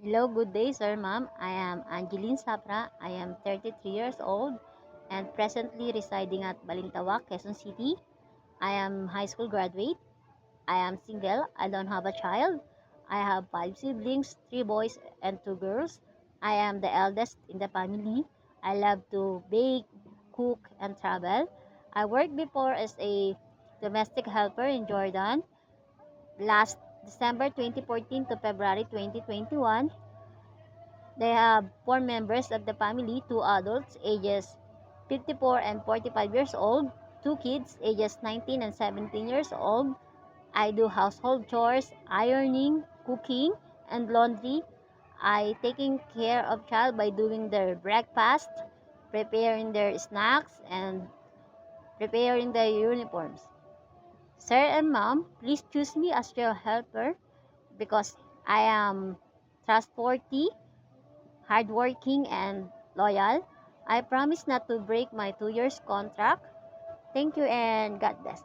Hello, good day, sir, ma'am. I am Angeline Sapra. I am 33 years old and presently residing at Balintawak, Quezon City. I am high school graduate. I am single. I don't have a child. I have 5 siblings, 3 boys and 2 girls. I am the eldest in the family. I love to bake, cook, and travel. I worked before as a domestic helper in Jordan last December 2014 to February 2021. They have 4 members of the family, 2 adults ages 54 and 45 years old, 2 kids ages 19 and 17 years old. I do household chores, ironing, cooking, and laundry. I taking care of child by doing their breakfast, preparing their snacks, and preparing their uniforms. Sir and mom, please choose me as your helper because I am trustworthy, hardworking, and loyal. I promise not to break my 2 years contract. Thank you and God bless.